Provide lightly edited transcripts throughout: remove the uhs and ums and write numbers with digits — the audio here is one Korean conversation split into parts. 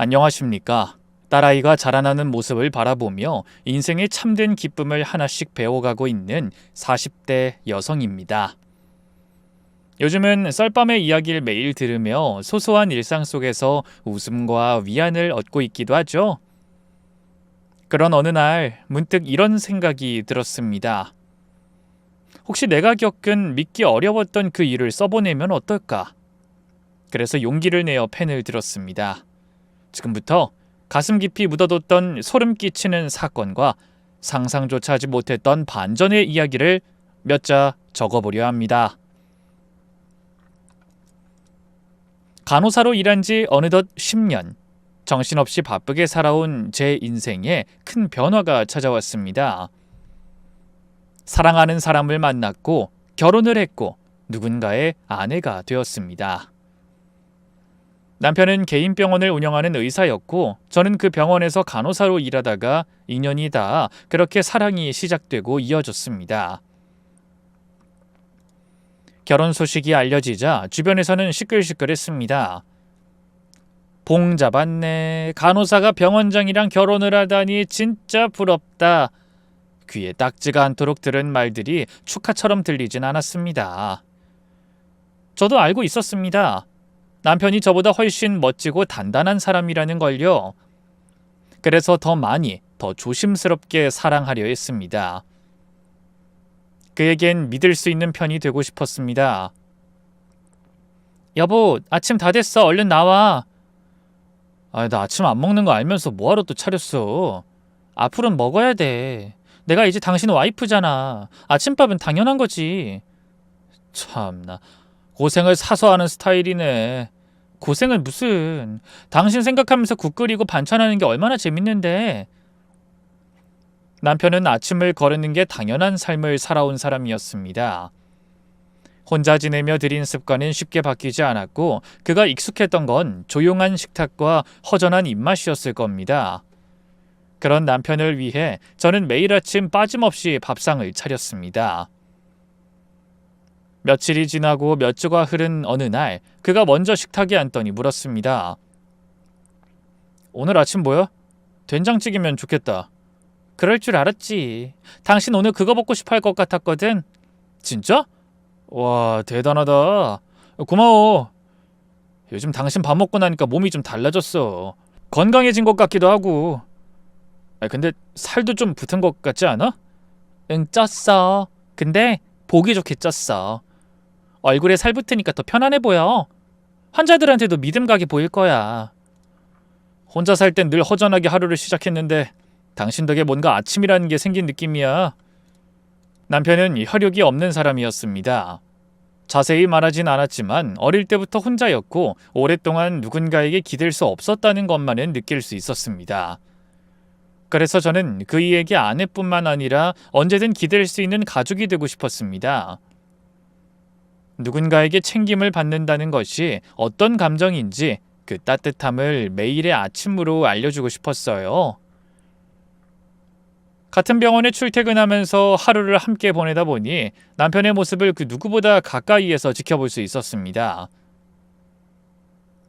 안녕하십니까. 딸아이가 자라나는 모습을 바라보며 인생의 참된 기쁨을 하나씩 배워가고 있는 40대 여성입니다. 요즘은 썰밤의 이야기를 매일 들으며 소소한 일상 속에서 웃음과 위안을 얻고 있기도 하죠. 그런 어느 날 문득 이런 생각이 들었습니다. 혹시 내가 겪은 믿기 어려웠던 그 일을 써보내면 어떨까? 그래서 용기를 내어 펜을 들었습니다. 지금부터 가슴 깊이 묻어뒀던 소름 끼치는 사건과 상상조차 하지 못했던 반전의 이야기를 몇 자 적어보려 합니다. 간호사로 일한 지 어느덧 10년, 정신없이 바쁘게 살아온 제 인생에 큰 변화가 찾아왔습니다. 사랑하는 사람을 만났고 결혼을 했고 누군가의 아내가 되었습니다. 남편은 개인 병원을 운영하는 의사였고 저는 그 병원에서 간호사로 일하다가 인연이 닿아 그렇게 사랑이 시작되고 이어졌습니다. 결혼 소식이 알려지자 주변에서는 시끌시끌했습니다. 봉 잡았네. 간호사가 병원장이랑 결혼을 하다니 진짜 부럽다. 귀에 딱지가 않도록 들은 말들이 축하처럼 들리진 않았습니다. 저도 알고 있었습니다. 남편이 저보다 훨씬 멋지고 단단한 사람이라는 걸요. 그래서 더 많이, 더 조심스럽게 사랑하려 했습니다. 그에겐 믿을 수 있는 편이 되고 싶었습니다. 여보, 아침 다 됐어. 얼른 나와. 나 아침 안 먹는 거 알면서 뭐하러 또 차렸어. 앞으로는 먹어야 돼. 내가 이제 당신 와이프잖아. 아침밥은 당연한 거지. 참나, 고생을 사서 하는 스타일이네. 고생을 무슨. 당신 생각하면서 국 끓이고 반찬하는 게 얼마나 재밌는데. 남편은 아침을 거르는 게 당연한 삶을 살아온 사람이었습니다. 혼자 지내며 들인 습관은 쉽게 바뀌지 않았고 그가 익숙했던 건 조용한 식탁과 허전한 입맛이었을 겁니다. 그런 남편을 위해 저는 매일 아침 빠짐없이 밥상을 차렸습니다. 며칠이 지나고 몇 주가 흐른 어느 날 그가 먼저 식탁에 앉더니 물었습니다. 오늘 아침 뭐야? 된장찌개면 좋겠다. 그럴 줄 알았지. 당신 오늘 그거 먹고 싶어 할 것 같았거든. 진짜? 와, 대단하다. 고마워. 요즘 당신 밥 먹고 나니까 몸이 좀 달라졌어. 건강해진 것 같기도 하고. 근데 살도 좀 붙은 것 같지 않아? 응, 쪘어. 근데 보기 좋게 쪘어. 얼굴에 살 붙으니까 더 편안해 보여. 환자들한테도 믿음 가게 보일 거야. 혼자 살 땐 늘 허전하게 하루를 시작했는데 당신 덕에 뭔가 아침이라는 게 생긴 느낌이야. 남편은 혈육이 없는 사람이었습니다. 자세히 말하진 않았지만 어릴 때부터 혼자였고 오랫동안 누군가에게 기댈 수 없었다는 것만은 느낄 수 있었습니다. 그래서 저는 그이에게 아내뿐만 아니라 언제든 기댈 수 있는 가족이 되고 싶었습니다. 누군가에게 챙김을 받는다는 것이 어떤 감정인지 그 따뜻함을 매일의 아침으로 알려주고 싶었어요. 같은 병원에 출퇴근하면서 하루를 함께 보내다 보니 남편의 모습을 그 누구보다 가까이에서 지켜볼 수 있었습니다.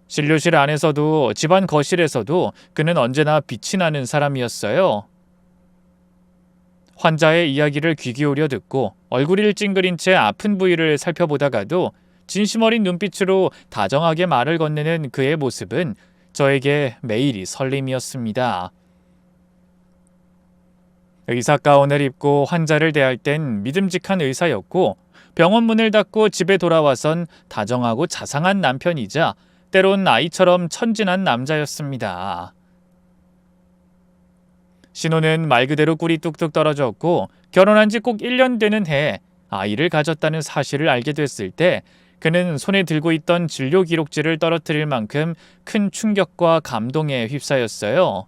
진료실 안에서도 집안 거실에서도 그는 언제나 빛이 나는 사람이었어요. 환자의 이야기를 귀 기울여 듣고 얼굴을 찡그린 채 아픈 부위를 살펴보다가도 진심 어린 눈빛으로 다정하게 말을 건네는 그의 모습은 저에게 매일이 설렘이었습니다. 의사 가운을 입고 환자를 대할 땐 믿음직한 의사였고 병원 문을 닫고 집에 돌아와선 다정하고 자상한 남편이자 때론 아이처럼 천진한 남자였습니다. 신호는 말 그대로 꿀이 뚝뚝 떨어졌고 결혼한 지 꼭 1년 되는 해에 아이를 가졌다는 사실을 알게 됐을 때 그는 손에 들고 있던 진료 기록지를 떨어뜨릴 만큼 큰 충격과 감동에 휩싸였어요.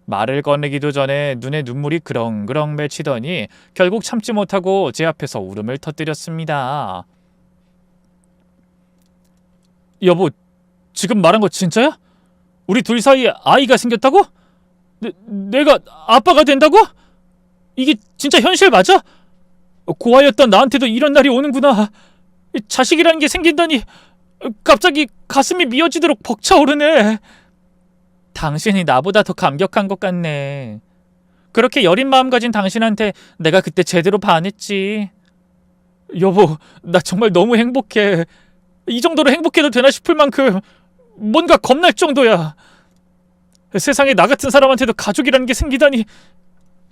말을 꺼내기도 전에 눈에 눈물이 그렁그렁 맺히더니 결국 참지 못하고 제 앞에서 울음을 터뜨렸습니다. 여보, 지금 말한 거 진짜야? 우리 둘 사이에 아이가 생겼다고? 내가 아빠가 된다고? 이게 진짜 현실 맞아? 고아였던 나한테도 이런 날이 오는구나. 자식이라는 게 생긴다니 갑자기 가슴이 미어지도록 벅차오르네. 당신이 나보다 더 감격한 것 같네. 그렇게 여린 마음 가진 당신한테 내가 그때 제대로 반했지. 여보, 나 정말 너무 행복해. 이 정도로 행복해도 되나 싶을 만큼 뭔가 겁날 정도야. 세상에 나 같은 사람한테도 가족이라는 게 생기다니.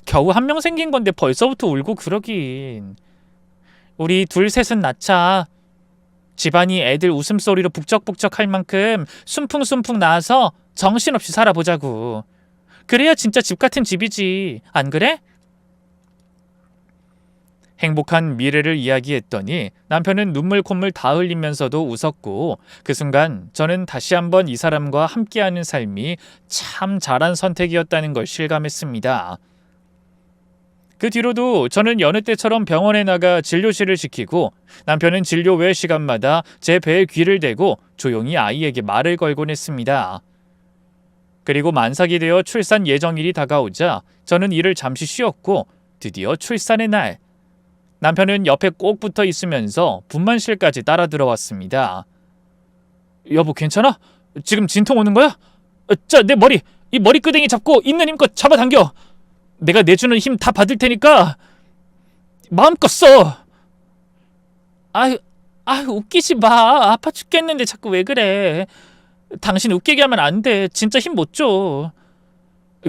겨우 한 명 생긴 건데 벌써부터 울고 그러긴. 우리 둘 셋은 낳자. 집안이 애들 웃음소리로 북적북적 할 만큼 순풍순풍 나와서 정신없이 살아보자고. 그래야 진짜 집 같은 집이지. 안 그래? 행복한 미래를 이야기했더니 남편은 눈물 콧물 다 흘리면서도 웃었고, 그 순간 저는 다시 한번 이 사람과 함께하는 삶이 참 잘한 선택이었다는 걸 실감했습니다. 그 뒤로도 저는 여느 때처럼 병원에 나가 진료실을 지키고, 남편은 진료 외 시간마다 제 배에 귀를 대고 조용히 아이에게 말을 걸곤 했습니다. 그리고 만삭이 되어 출산 예정일이 다가오자 저는 일을 잠시 쉬었고, 드디어 출산의 날, 남편은 옆에 꼭 붙어 있으면서 분만실까지 따라 들어왔습니다. 여보, 괜찮아? 지금 진통 오는 거야? 자, 내 머리, 이 머리끄댕이 잡고 있는 힘껏 잡아당겨. 내가 내주는 힘 다 받을 테니까 마음껏 써. 아유, 웃기지 마. 아파 죽겠는데 자꾸 왜 그래. 당신 웃기게 하면 안 돼. 진짜 힘 못 줘.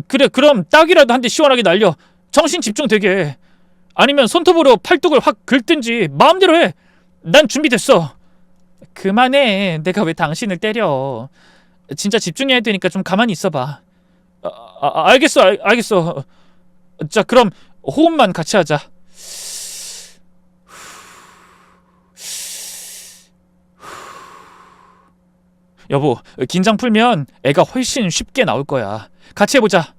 그래, 그럼 딱이라도 한 대 시원하게 날려. 정신 집중되게. 아니면 손톱으로 팔뚝을 확 긁든지 마음대로 해. 난 준비됐어. 그만해. 내가 왜 당신을 때려. 진짜 집중해야 되니까 좀 가만히 있어봐. 알겠어. 알겠어. 자, 그럼 호흡만 같이 하자. 여보, 긴장 풀면 애가 훨씬 쉽게 나올 거야. 같이 해보자.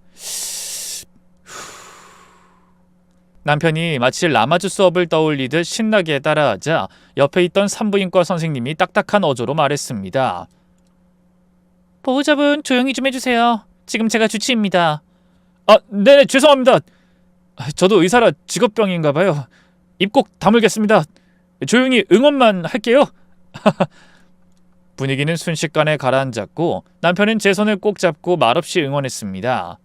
남편이 마치 라마즈 수업을 떠올리듯 신나게 따라하자 옆에 있던 산부인과 선생님이 딱딱한 어조로 말했습니다. 보호자분, 조용히 좀 해주세요. 지금 제가 주치입니다. 네, 죄송합니다. 저도 의사라 직업병인가 봐요. 입 꼭 다물겠습니다. 조용히 응원만 할게요. 분위기는 순식간에 가라앉았고, 남편은 제 손을 꼭 잡고 말없이 응원했습니다.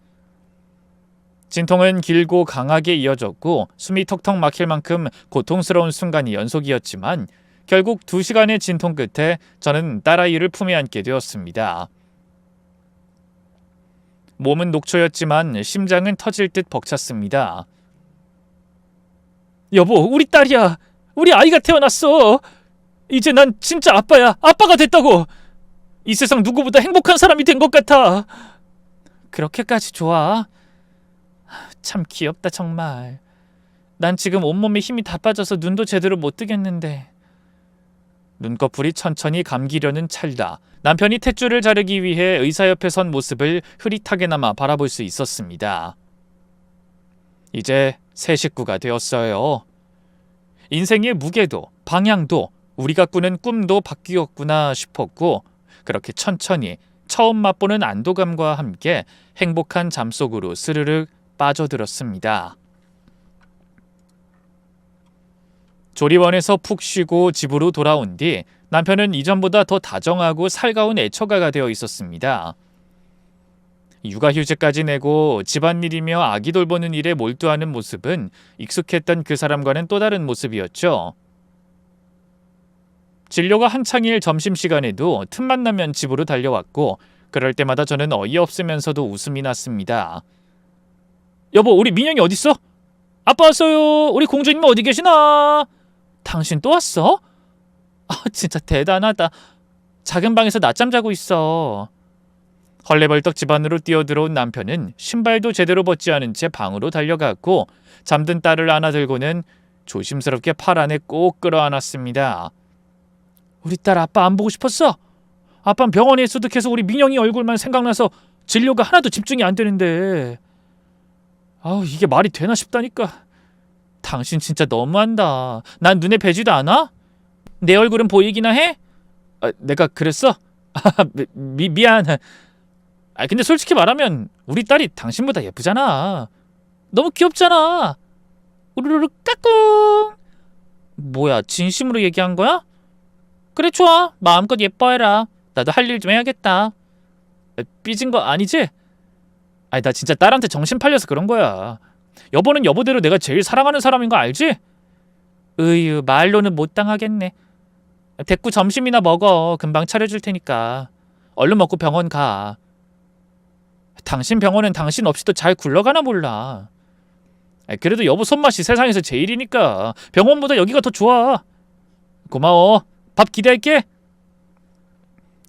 진통은 길고 강하게 이어졌고 숨이 턱턱 막힐 만큼 고통스러운 순간이 연속이었지만, 결국 2시간의 진통 끝에 저는 딸아이를 품에 안게 되었습니다. 몸은 녹초였지만 심장은 터질 듯 벅찼습니다. 여보, 우리 딸이야. 우리 아이가 태어났어. 이제 난 진짜 아빠야. 아빠가 됐다고. 이 세상 누구보다 행복한 사람이 된 것 같아. 그렇게까지 좋아? 참 귀엽다 정말. 난 지금 온몸에 힘이 다 빠져서 눈도 제대로 못 뜨겠는데. 눈꺼풀이 천천히 감기려는 찰나 남편이 탯줄을 자르기 위해 의사 옆에 선 모습을 흐릿하게나마 바라볼 수 있었습니다. 이제 새 식구가 되었어요. 인생의 무게도 방향도 우리가 꾸는 꿈도 바뀌었구나 싶었고, 그렇게 천천히 처음 맛보는 안도감과 함께 행복한 잠속으로 스르륵 빠져들었습니다. 조리원에서 푹 쉬고 집으로 돌아온 뒤 남편은 이전보다 더 다정하고 살가운 애처가가 되어 있었습니다. 육아휴직까지 내고 집안일이며 아기 돌보는 일에 몰두하는 모습은 익숙했던 그 사람과는 또 다른 모습이었죠. 진료가 한창일 점심시간에도 틈만 나면 집으로 달려왔고, 그럴 때마다 저는 어이없으면서도 웃음이 났습니다. 여보, 우리 민영이 어딨어? 아빠 왔어요. 우리 공주님 어디 계시나? 당신 또 왔어? 진짜 대단하다. 작은 방에서 낮잠 자고 있어. 헐레벌떡 집 안으로 뛰어들어온 남편은 신발도 제대로 벗지 않은 채 방으로 달려갔고, 잠든 딸을 안아들고는 조심스럽게 팔 안에 꼭 끌어안았습니다. 우리 딸 아빠 안 보고 싶었어? 아빠는 병원에 있어도 계속 우리 민영이 얼굴만 생각나서 진료가 하나도 집중이 안 되는데. 이게 말이 되나 싶다니까. 당신 진짜 너무한다. 난 눈에 뵈지도 않아? 내 얼굴은 보이기나 해? 내가 그랬어? 미안. 근데 솔직히 말하면 우리 딸이 당신보다 예쁘잖아. 너무 귀엽잖아. 우르르르 까꿍. 뭐야, 진심으로 얘기한 거야? 그래 좋아. 마음껏 예뻐해라. 나도 할 일 좀 해야겠다. 삐진 거 아니지? 아니 나 진짜 딸한테 정신 팔려서 그런 거야. 여보는 여보대로 내가 제일 사랑하는 사람인 거 알지? 으유 말로는 못 당하겠네. 됐고 점심이나 먹어. 금방 차려줄 테니까. 얼른 먹고 병원 가. 당신 병원은 당신 없이도 잘 굴러가나 몰라. 그래도 여보 손맛이 세상에서 제일이니까 병원보다 여기가 더 좋아. 고마워. 밥 기대할게.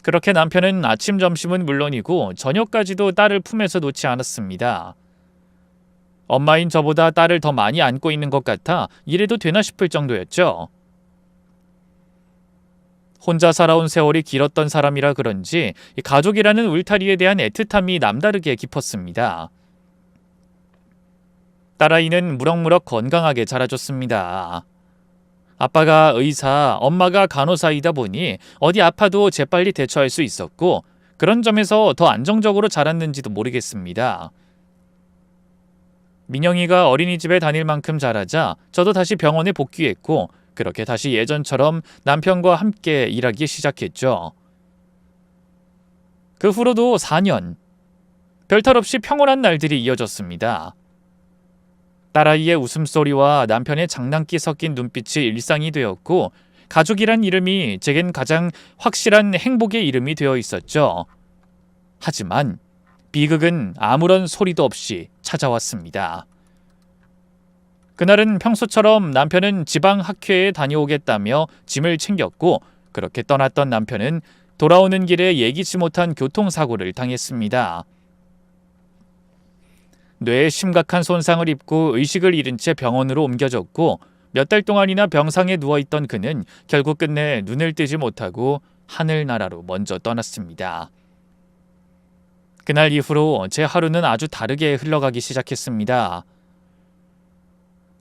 그렇게 남편은 아침 점심은 물론이고 저녁까지도 딸을 품에서 놓지 않았습니다. 엄마인 저보다 딸을 더 많이 안고 있는 것 같아 이래도 되나 싶을 정도였죠. 혼자 살아온 세월이 길었던 사람이라 그런지 가족이라는 울타리에 대한 애틋함이 남다르게 깊었습니다. 딸아이는 무럭무럭 건강하게 자라줬습니다. 아빠가 의사, 엄마가 간호사이다 보니 어디 아파도 재빨리 대처할 수 있었고 그런 점에서 더 안정적으로 자랐는지도 모르겠습니다. 민영이가 어린이집에 다닐 만큼 자라자 저도 다시 병원에 복귀했고 그렇게 다시 예전처럼 남편과 함께 일하기 시작했죠. 그 후로도 4년, 별탈 없이 평온한 날들이 이어졌습니다. 딸아이의 웃음소리와 남편의 장난기 섞인 눈빛이 일상이 되었고 가족이란 이름이 제겐 가장 확실한 행복의 이름이 되어 있었죠. 하지만 비극은 아무런 소리도 없이 찾아왔습니다. 그날은 평소처럼 남편은 지방 학회에 다녀오겠다며 짐을 챙겼고 그렇게 떠났던 남편은 돌아오는 길에 예기치 못한 교통사고를 당했습니다. 뇌에 심각한 손상을 입고 의식을 잃은 채 병원으로 옮겨졌고 몇 달 동안이나 병상에 누워있던 그는 결국 끝내 눈을 뜨지 못하고 하늘나라로 먼저 떠났습니다. 그날 이후로 제 하루는 아주 다르게 흘러가기 시작했습니다.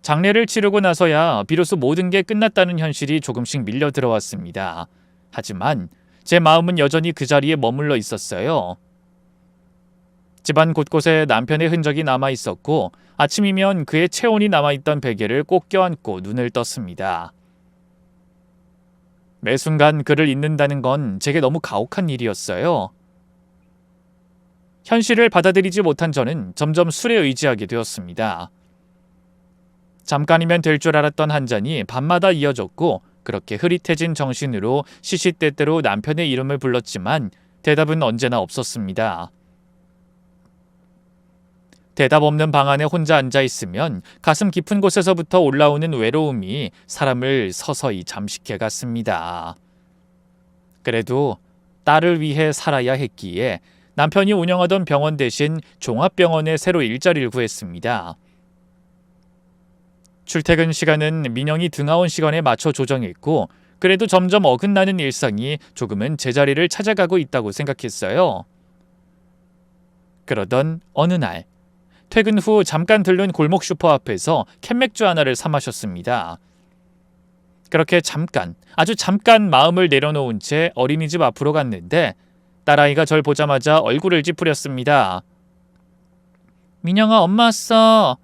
장례를 치르고 나서야 비로소 모든 게 끝났다는 현실이 조금씩 밀려 들어왔습니다. 하지만 제 마음은 여전히 그 자리에 머물러 있었어요. 집안 곳곳에 남편의 흔적이 남아 있었고 아침이면 그의 체온이 남아있던 베개를 꼭 껴안고 눈을 떴습니다. 매 순간 그를 잊는다는 건 제게 너무 가혹한 일이었어요. 현실을 받아들이지 못한 저는 점점 술에 의지하게 되었습니다. 잠깐이면 될 줄 알았던 한 잔이 밤마다 이어졌고 그렇게 흐릿해진 정신으로 시시때때로 남편의 이름을 불렀지만 대답은 언제나 없었습니다. 대답 없는 방 안에 혼자 앉아있으면 가슴 깊은 곳에서부터 올라오는 외로움이 사람을 서서히 잠식해 갔습니다. 그래도 딸을 위해 살아야 했기에 남편이 운영하던 병원 대신 종합병원에 새로 일자리를 구했습니다. 출퇴근 시간은 민영이 등하원 시간에 맞춰 조정했고 그래도 점점 어긋나는 일상이 조금은 제자리를 찾아가고 있다고 생각했어요. 그러던 어느 날 퇴근 후 잠깐 들른 골목 슈퍼 앞에서 캔맥주 하나를 사 마셨습니다. 그렇게 잠깐, 아주 잠깐 마음을 내려놓은 채 어린이집 앞으로 갔는데 딸아이가 절 보자마자 얼굴을 찌푸렸습니다. 민영아 엄마 왔어.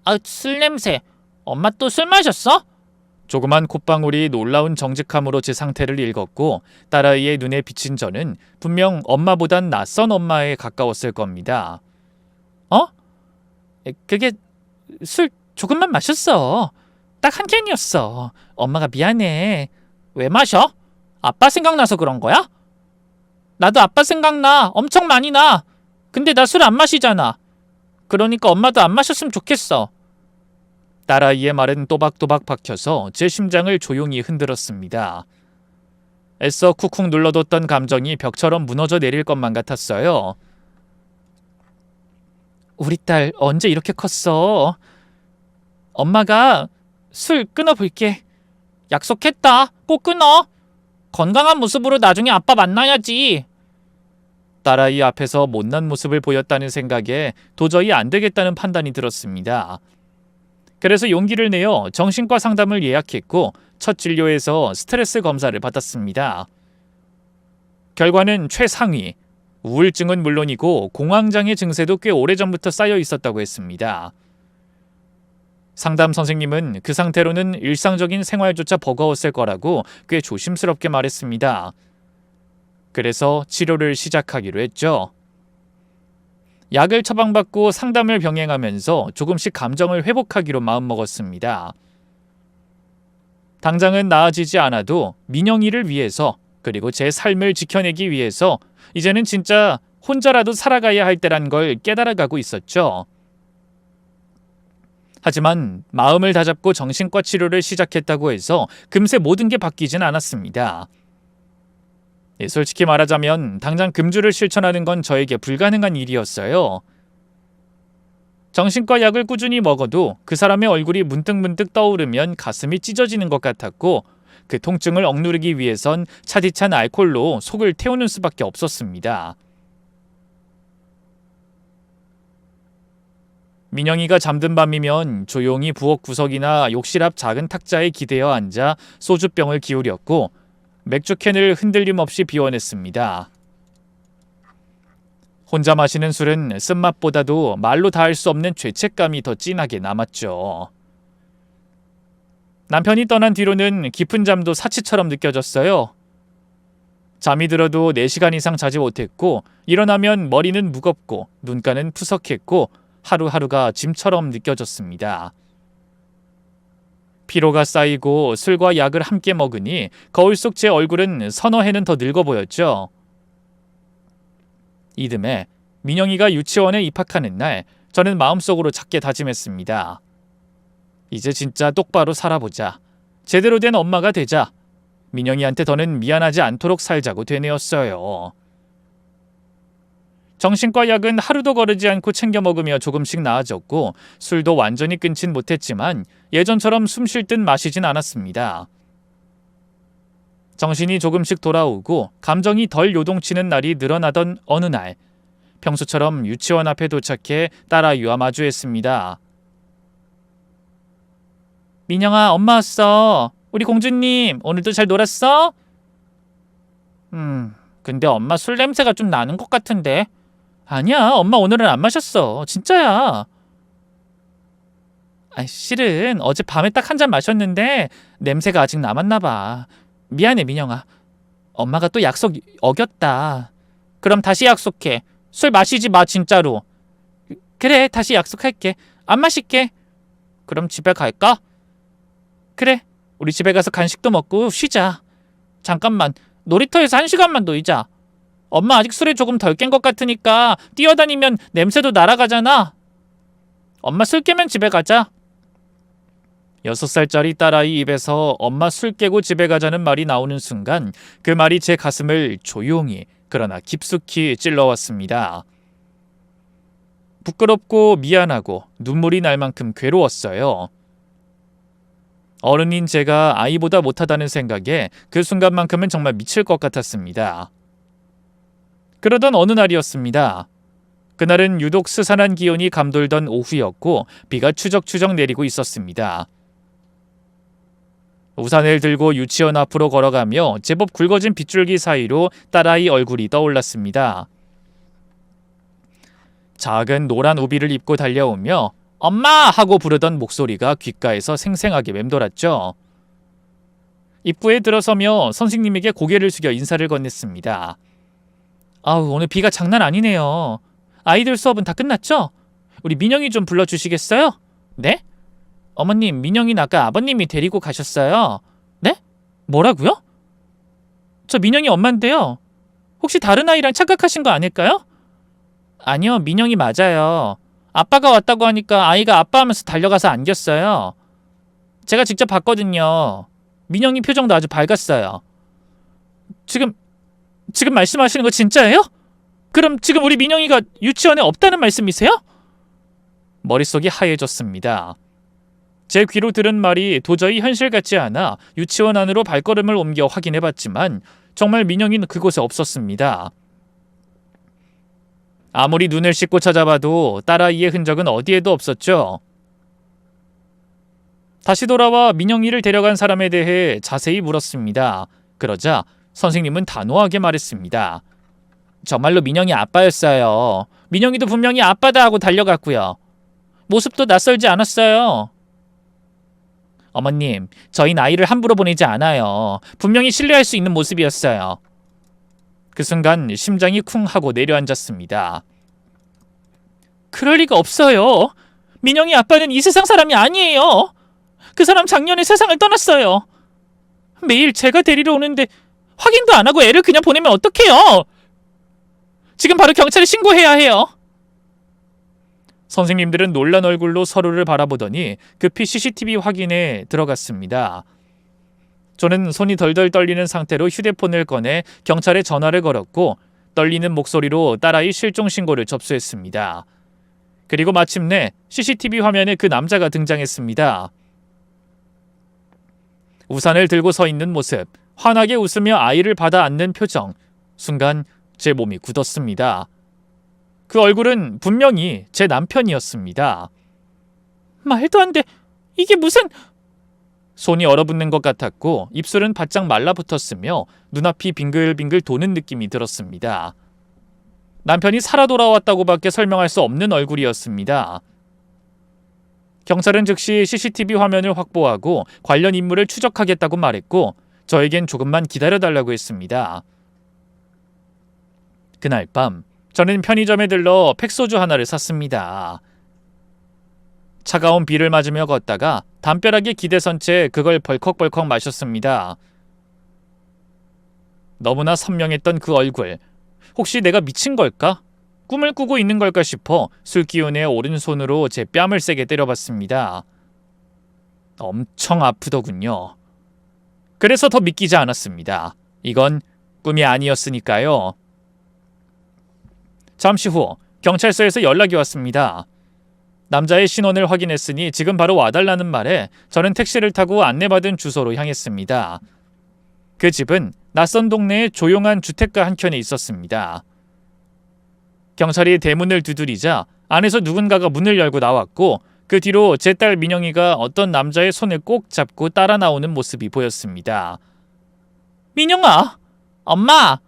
아 술 냄새. 엄마 또 술 마셨어? 조그만 콧방울이 놀라운 정직함으로 제 상태를 읽었고 딸아이의 눈에 비친 저는 분명 엄마보단 낯선 엄마에 가까웠을 겁니다. 어? 그게 술 조금만 마셨어. 딱 한 캔이었어. 엄마가 미안해. 왜 마셔? 아빠 생각나서 그런 거야? 나도 아빠 생각나. 엄청 많이 나. 근데 나 술 안 마시잖아. 그러니까 엄마도 안 마셨으면 좋겠어. 딸아이의 말은 또박또박 박혀서 제 심장을 조용히 흔들었습니다. 애써 쿡쿡 눌러뒀던 감정이 벽처럼 무너져 내릴 것만 같았어요. 우리 딸 언제 이렇게 컸어? 엄마가 술 끊어볼게. 약속했다. 꼭 끊어. 건강한 모습으로 나중에 아빠 만나야지. 딸아이 앞에서 못난 모습을 보였다는 생각에 도저히 안 되겠다는 판단이 들었습니다. 그래서 용기를 내어 정신과 상담을 예약했고 첫 진료에서 스트레스 검사를 받았습니다. 결과는 최상위, 우울증은 물론이고 공황장애 증세도 꽤 오래전부터 쌓여 있었다고 했습니다. 상담 선생님은 그 상태로는 일상적인 생활조차 버거웠을 거라고 꽤 조심스럽게 말했습니다. 그래서 치료를 시작하기로 했죠. 약을 처방받고 상담을 병행하면서 조금씩 감정을 회복하기로 마음먹었습니다. 당장은 나아지지 않아도 민영이를 위해서, 그리고 제 삶을 지켜내기 위해서 이제는 진짜 혼자라도 살아가야 할 때란 걸 깨달아가고 있었죠. 하지만 마음을 다잡고 정신과 치료를 시작했다고 해서 금세 모든 게 바뀌진 않았습니다. 솔직히 말하자면 당장 금주를 실천하는 건 저에게 불가능한 일이었어요. 정신과 약을 꾸준히 먹어도 그 사람의 얼굴이 문득문득 떠오르면 가슴이 찢어지는 것 같았고, 그 통증을 억누르기 위해선 차디찬 알코올로 속을 태우는 수밖에 없었습니다. 민영이가 잠든 밤이면 조용히 부엌 구석이나 욕실 앞 작은 탁자에 기대어 앉아 소주병을 기울였고 맥주캔을 흔들림 없이 비워냈습니다. 혼자 마시는 술은 쓴맛보다도 말로 다 할 수 없는 죄책감이 더 진하게 남았죠. 남편이 떠난 뒤로는 깊은 잠도 사치처럼 느껴졌어요. 잠이 들어도 4시간 이상 자지 못했고, 일어나면 머리는 무겁고 눈가는 푸석했고 하루하루가 짐처럼 느껴졌습니다. 피로가 쌓이고 술과 약을 함께 먹으니 거울 속 제 얼굴은 서너 해는 더 늙어 보였죠. 이듬해 민영이가 유치원에 입학하는 날, 저는 마음속으로 작게 다짐했습니다. 이제 진짜 똑바로 살아보자. 제대로 된 엄마가 되자. 민영이한테 더는 미안하지 않도록 살자고 되뇌었어요. 정신과 약은 하루도 거르지 않고 챙겨 먹으며 조금씩 나아졌고, 술도 완전히 끊진 못했지만 예전처럼 숨 쉴 듯 마시진 않았습니다. 정신이 조금씩 돌아오고 감정이 덜 요동치는 날이 늘어나던 어느 날, 평소처럼 유치원 앞에 도착해 딸아이와 마주했습니다. 민영아, 엄마 왔어. 우리 공주님, 오늘도 잘 놀았어? 근데 엄마 술 냄새가 좀 나는 것 같은데. 아니야, 엄마 오늘은 안 마셨어. 진짜야. 실은 어제 밤에 딱 한 잔 마셨는데 냄새가 아직 남았나 봐. 미안해, 민영아. 엄마가 또 약속 어겼다. 그럼 다시 약속해. 술 마시지 마, 진짜로. 그래, 다시 약속할게. 안 마실게. 그럼 집에 갈까? 그래, 우리 집에 가서 간식도 먹고 쉬자. 잠깐만, 놀이터에서 1시간만 놀자. 엄마 아직 술에 조금 덜 깬 것 같으니까 뛰어다니면 냄새도 날아가잖아. 엄마 술 깨면 집에 가자. 6살짜리 딸아이 입에서 엄마 술 깨고 집에 가자는 말이 나오는 순간, 그 말이 제 가슴을 조용히 그러나 깊숙이 찔러왔습니다. 부끄럽고 미안하고 눈물이 날 만큼 괴로웠어요. 어른인 제가 아이보다 못하다는 생각에 그 순간만큼은 정말 미칠 것 같았습니다. 그러던 어느 날이었습니다. 그날은 유독 스산한 기온이 감돌던 오후였고 비가 추적추적 내리고 있었습니다. 우산을 들고 유치원 앞으로 걸어가며 제법 굵어진 빗줄기 사이로 딸아이 얼굴이 떠올랐습니다. 작은 노란 우비를 입고 달려오며 엄마! 하고 부르던 목소리가 귓가에서 생생하게 맴돌았죠. 입구에 들어서며 선생님에게 고개를 숙여 인사를 건넸습니다. 아우, 오늘 비가 장난 아니네요. 아이들 수업은 다 끝났죠? 우리 민영이 좀 불러주시겠어요? 네? 어머님, 민영이는 아까 아버님이 데리고 가셨어요. 네? 뭐라고요? 저 민영이 엄마인데요. 혹시 다른 아이랑 착각하신 거 아닐까요? 아니요, 민영이 맞아요. 아빠가 왔다고 하니까 아이가 아빠 하면서 달려가서 안겼어요. 제가 직접 봤거든요. 민영이 표정도 아주 밝았어요. 지금 말씀하시는 거 진짜예요? 그럼 지금 우리 민영이가 유치원에 없다는 말씀이세요? 머릿속이 하얘졌습니다. 제 귀로 들은 말이 도저히 현실 같지 않아 유치원 안으로 발걸음을 옮겨 확인해봤지만 정말 민영이는 그곳에 없었습니다. 아무리 눈을 씻고 찾아봐도 딸아이의 흔적은 어디에도 없었죠. 다시 돌아와 민영이를 데려간 사람에 대해 자세히 물었습니다. 그러자 선생님은 단호하게 말했습니다. 정말로 민영이 아빠였어요. 민영이도 분명히 아빠다 하고 달려갔고요. 모습도 낯설지 않았어요. 어머님, 저희는 아이를 함부로 보내지 않아요. 분명히 신뢰할 수 있는 모습이었어요. 그 순간 심장이 쿵 하고 내려앉았습니다. 그럴 리가 없어요. 민영이 아빠는 이 세상 사람이 아니에요. 그 사람 작년에 세상을 떠났어요. 매일 제가 데리러 오는데 확인도 안 하고 애를 그냥 보내면 어떡해요? 지금 바로 경찰에 신고해야 해요. 선생님들은 놀란 얼굴로 서로를 바라보더니 급히 CCTV 확인에 들어갔습니다. 저는 손이 덜덜 떨리는 상태로 휴대폰을 꺼내 경찰에 전화를 걸었고 떨리는 목소리로 딸아이 실종 신고를 접수했습니다. 그리고 마침내 CCTV 화면에 그 남자가 등장했습니다. 우산을 들고 서 있는 모습, 환하게 웃으며 아이를 받아 안는 표정. 순간 제 몸이 굳었습니다. 그 얼굴은 분명히 제 남편이었습니다. 말도 안 돼. 이게 무슨... 손이 얼어붙는 것 같았고 입술은 바짝 말라붙었으며 눈앞이 빙글빙글 도는 느낌이 들었습니다. 남편이 살아 돌아왔다고밖에 설명할 수 없는 얼굴이었습니다. 경찰은 즉시 CCTV 화면을 확보하고 관련 인물을 추적하겠다고 말했고 저에겐 조금만 기다려달라고 했습니다. 그날 밤 저는 편의점에 들러 팩소주 하나를 샀습니다. 차가운 비를 맞으며 걷다가 담벼락에 기대선 채 그걸 벌컥벌컥 마셨습니다. 너무나 선명했던 그 얼굴. 혹시 내가 미친 걸까? 꿈을 꾸고 있는 걸까 싶어 술기운에 오른손으로 제 뺨을 세게 때려봤습니다. 엄청 아프더군요. 그래서 더 믿기지 않았습니다. 이건 꿈이 아니었으니까요. 잠시 후 경찰서에서 연락이 왔습니다. 남자의 신원을 확인했으니 지금 바로 와달라는 말에 저는 택시를 타고 안내받은 주소로 향했습니다. 그 집은 낯선 동네의 조용한 주택가 한켠에 있었습니다. 경찰이 대문을 두드리자 안에서 누군가가 문을 열고 나왔고 그 뒤로 제 딸 민영이가 어떤 남자의 손을 꼭 잡고 따라 나오는 모습이 보였습니다. 민영아! 엄마!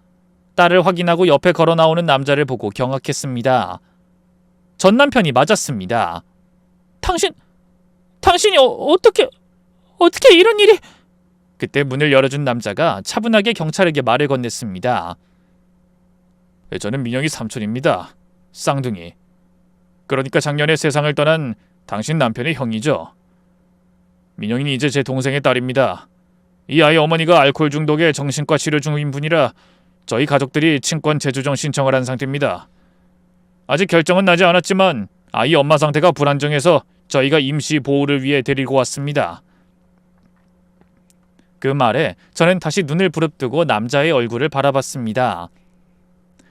딸을 확인하고 옆에 걸어 나오는 남자를 보고 경악했습니다. 전 남편이 맞았습니다. 당신이 어떻게 이런 일이... 그때 문을 열어준 남자가 차분하게 경찰에게 말을 건넸습니다. 저는 민영이 삼촌입니다. 쌍둥이. 그러니까 작년에 세상을 떠난 당신 남편의 형이죠. 민영이는 이제 제 동생의 딸입니다. 이 아이 어머니가 알코올 중독에 정신과 치료 중인 분이라 저희 가족들이 친권 재조정 신청을 한 상태입니다. 아직 결정은 나지 않았지만 아이 엄마 상태가 불안정해서 저희가 임시 보호를 위해 데리고 왔습니다. 그 말에 저는 다시 눈을 부릅뜨고 남자의 얼굴을 바라봤습니다.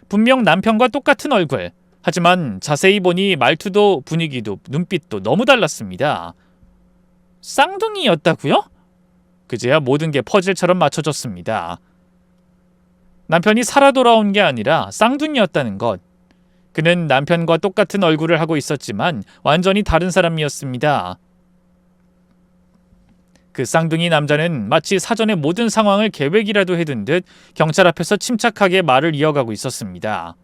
분명 남편과 똑같은 얼굴. 하지만 자세히 보니 말투도 분위기도 눈빛도 너무 달랐습니다. 쌍둥이였다고요? 그제야 모든 게 퍼즐처럼 맞춰졌습니다. 남편이 살아 돌아온 게 아니라 쌍둥이였다는 것. 그는 남편과 똑같은 얼굴을 하고 있었지만 완전히 다른 사람이었습니다. 그 쌍둥이 남자는 마치 사전에 모든 상황을 계획이라도 해둔 듯 경찰 앞에서 침착하게 말을 이어가고 있었습니다.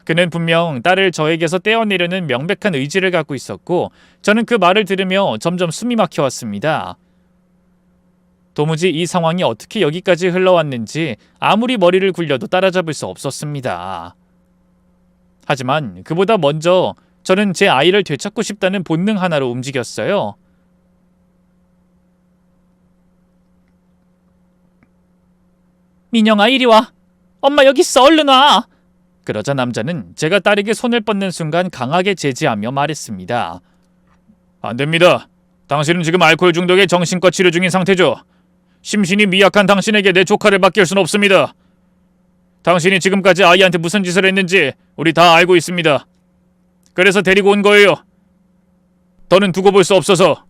그는 분명 딸을 저에게서 떼어내려는 명백한 의지를 갖고 있었고 저는 그 말을 들으며 점점 숨이 막혀왔습니다. 도무지 이 상황이 어떻게 여기까지 흘러왔는지 아무리 머리를 굴려도 따라잡을 수 없었습니다. 하지만 그보다 먼저 저는 제 아이를 되찾고 싶다는 본능 하나로 움직였어요. 민영아, 이리 와. 엄마 여기 있어. 얼른 와. 그러자 남자는 제가 딸에게 손을 뻗는 순간 강하게 제지하며 말했습니다. 안 됩니다. 당신은 지금 알코올 중독에 정신과 치료 중인 상태죠. 심신이 미약한 당신에게 내 조카를 맡길 순 없습니다. 당신이 지금까지 아이한테 무슨 짓을 했는지 우리 다 알고 있습니다. 그래서 데리고 온 거예요. 더는 두고 볼 수 없어서.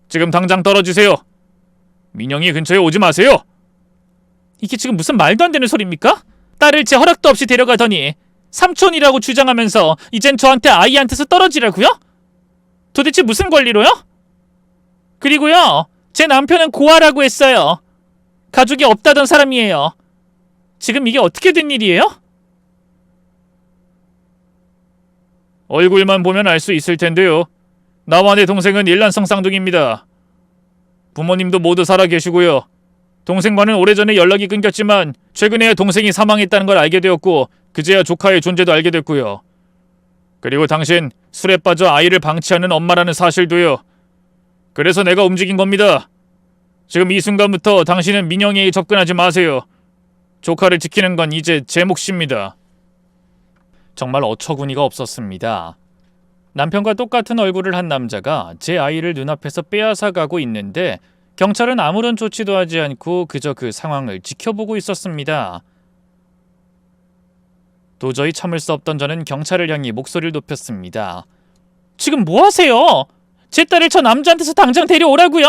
지금 당장 떨어지세요. 민영이 근처에 오지 마세요. 이게 지금 무슨 말도 안 되는 소리입니까? 딸을 제 허락도 없이 데려가더니 삼촌이라고 주장하면서 이젠 저한테 아이한테서 떨어지라고요? 도대체 무슨 권리로요? 그리고요, 제 남편은 고아라고 했어요. 가족이 없다던 사람이에요. 지금 이게 어떻게 된 일이에요? 얼굴만 보면 알 수 있을 텐데요. 나와 내 동생은 일란성 쌍둥이입니다. 부모님도 모두 살아계시고요. 동생과는 오래전에 연락이 끊겼지만 최근에 동생이 사망했다는 걸 알게 되었고 그제야 조카의 존재도 알게 됐고요. 그리고 당신 술에 빠져 아이를 방치하는 엄마라는 사실도요. 그래서 내가 움직인 겁니다. 지금 이 순간부터 당신은 민영이에게 접근하지 마세요. 조카를 지키는 건 이제 제 몫입니다. 정말 어처구니가 없었습니다. 남편과 똑같은 얼굴을 한 남자가 제 아이를 눈앞에서 빼앗아 가고 있는데 경찰은 아무런 조치도 하지 않고 그저 그 상황을 지켜보고 있었습니다. 도저히 참을 수 없던 저는 경찰을 향해 목소리를 높였습니다. 지금 뭐 하세요? 제 딸을 저 남자한테서 당장 데려오라고요.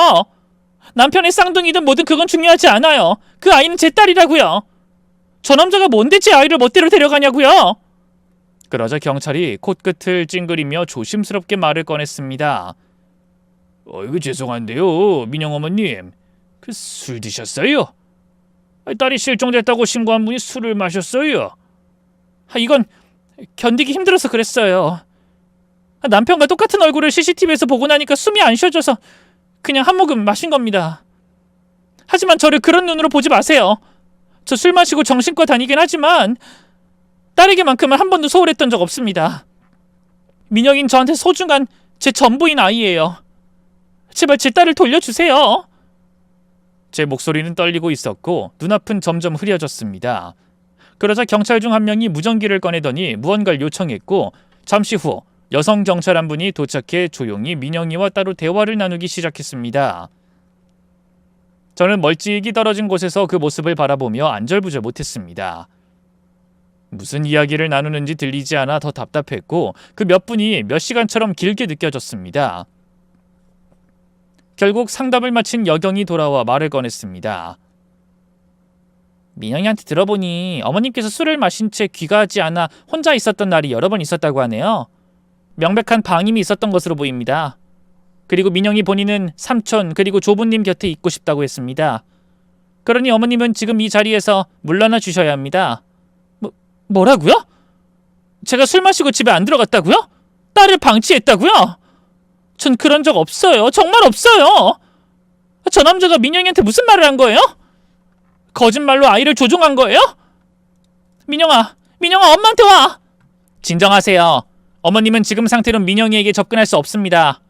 남편의 쌍둥이든 뭐든 그건 중요하지 않아요. 그 아이는 제 딸이라고요. 저 남자가 뭔데 제 아이를 멋대로 데려가냐고요. 그러자 경찰이 콧끝을 찡그리며 조심스럽게 말을 꺼냈습니다. 어이구 죄송한데요, 민영 어머님. 그 술 드셨어요? 딸이 실종됐다고 신고한 분이 술을 마셨어요. 이건 견디기 힘들어서 그랬어요. 남편과 똑같은 얼굴을 CCTV에서 보고 나니까 숨이 안 쉬어져서 그냥 한 모금 마신 겁니다. 하지만 저를 그런 눈으로 보지 마세요. 저 술 마시고 정신과 다니긴 하지만 딸에게만큼은 한 번도 소홀했던 적 없습니다. 민영이는 저한테 소중한 제 전부인 아이예요. 제발 제 딸을 돌려주세요. 제 목소리는 떨리고 있었고 눈앞은 점점 흐려졌습니다. 그러자 경찰 중 한 명이 무전기를 꺼내더니 무언가를 요청했고 잠시 후 여성 경찰 한 분이 도착해 조용히 민영이와 따로 대화를 나누기 시작했습니다. 저는 멀찍이 떨어진 곳에서 그 모습을 바라보며 안절부절 못했습니다. 무슨 이야기를 나누는지 들리지 않아 더 답답했고 그 몇 분이 몇 시간처럼 길게 느껴졌습니다. 결국 상담을 마친 여경이 돌아와 말을 꺼냈습니다. 민영이한테 들어보니 어머님께서 술을 마신 채 귀가하지 않아 혼자 있었던 날이 여러 번 있었다고 하네요. 명백한 방임이 있었던 것으로 보입니다. 그리고 민영이 본인은 삼촌 그리고 조부님 곁에 있고 싶다고 했습니다. 그러니 어머님은 지금 이 자리에서 물러나 주셔야 합니다. 뭐라고요? 제가 술 마시고 집에 안 들어갔다고요? 딸을 방치했다고요? 전 그런 적 없어요. 정말 없어요. 저 남자가 민영이한테 무슨 말을 한 거예요? 거짓말로 아이를 조종한 거예요? 민영아 엄마한테 와. 진정하세요. 어머님은 지금 상태로 민영이에게 접근할 수 없습니다.